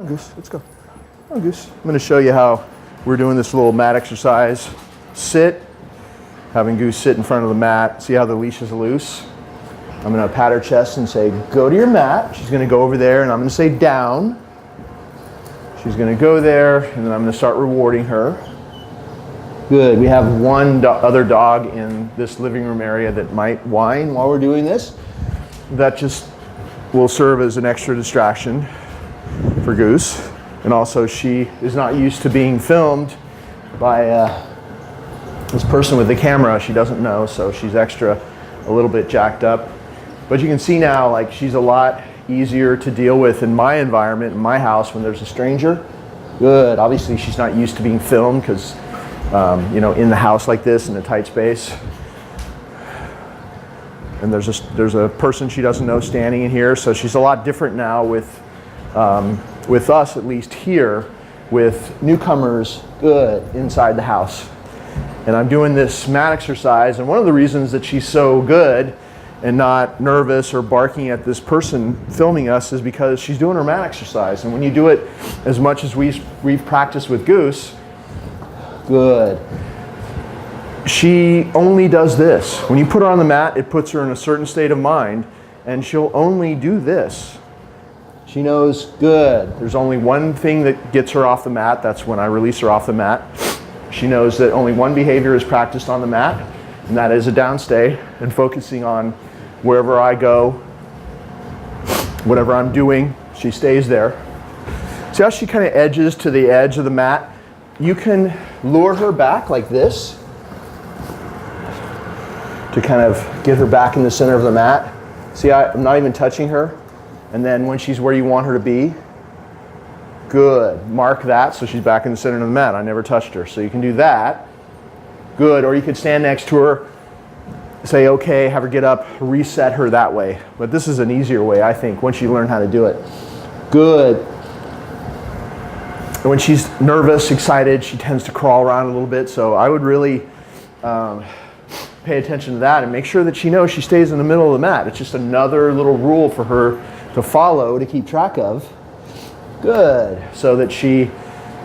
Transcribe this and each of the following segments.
Come on, Goose, let's go. Come on, Goose. I'm going to show you how we're doing this little mat exercise. Sit, having Goose sit in front of the mat. See how the leash is loose? I'm going to pat her chest and say, go to your mat. She's going to go over there, and I'm going to say down. She's going to go there, and then I'm going to start rewarding her. Good. We have one other dog in this living room area that might whine while we're doing this. That just will serve as an extra distraction for Goose. And also, she is not used to being filmed by this person with the camera. She doesn't know, so she's a little bit jacked up. But you can see now, like, she's a lot easier to deal with in my environment, in my house, when there's a stranger. Good. Obviously, she's not used to being filmed because, you know, in the house like this, in a tight space. And there's a person she doesn't know standing in here, so she's a lot different now with us, at least here, with newcomers, good, inside the house. And I'm doing this mat exercise, and one of the reasons that she's so good and not nervous or barking at this person filming us is because she's doing her mat exercise. And when you do it as much as we've practiced with Goose, good. She only does this. When you put her on the mat, it puts her in a certain state of mind, and she'll only do this. She knows, good. There's only one thing that gets her off the mat. That's when I release her off the mat. She knows that only one behavior is practiced on the mat, and that is a downstay and focusing on wherever I go, whatever I'm doing, she stays there. See how she kind of edges to the edge of the mat? You can lure her back like this to kind of get her back in the center of the mat. See, I'm not even touching her. And then when she's where you want her to be, good. Mark that so she's back in the center of the mat. I never touched her. So you can do that. Good. Or you could stand next to her, say, okay, have her get up, reset her that way. But this is an easier way, I think, once you learn how to do it. Good. And when she's nervous, excited, she tends to crawl around a little bit. So I would really pay attention to that and make sure that she knows she stays in the middle of the mat. It's just another little rule for her to follow, to keep track of. Good. So that she,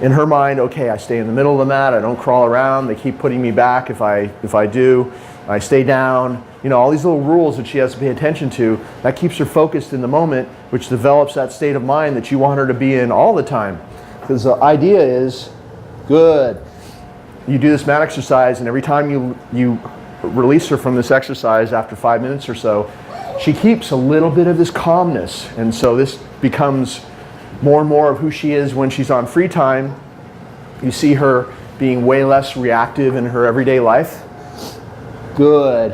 in her mind, okay, I stay in the middle of the mat, I don't crawl around, they keep putting me back if I do, I stay down. You know, all these little rules that she has to pay attention to, that keeps her focused in the moment, which develops that state of mind that you want her to be in all the time. Because the idea is, good. You do this mat exercise, and every time you release her from this exercise after 5 minutes or so, she keeps a little bit of this calmness. And so this becomes more and more of who she is when she's on free time. You see her being way less reactive in her everyday life. Good.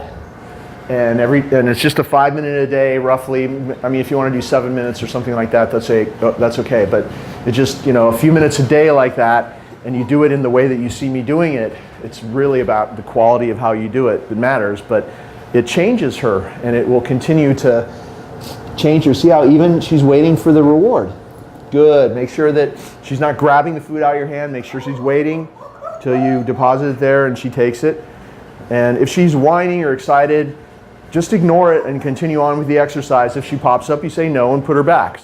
And it's just a 5 minute a day, roughly. I mean, if you want to do 7 minutes or something like that, that's okay. But it's just, you know, a few minutes a day like that, and you do it in the way that you see me doing it. It's really about the quality of how you do it that matters. But it changes her, and it will continue to change her. See how even she's waiting for the reward. Good. Make sure that she's not grabbing the food out of your hand. Make sure she's waiting till you deposit it there and she takes it. And if she's whining or excited, just ignore it and continue on with the exercise. If she pops up, you say no and put her back.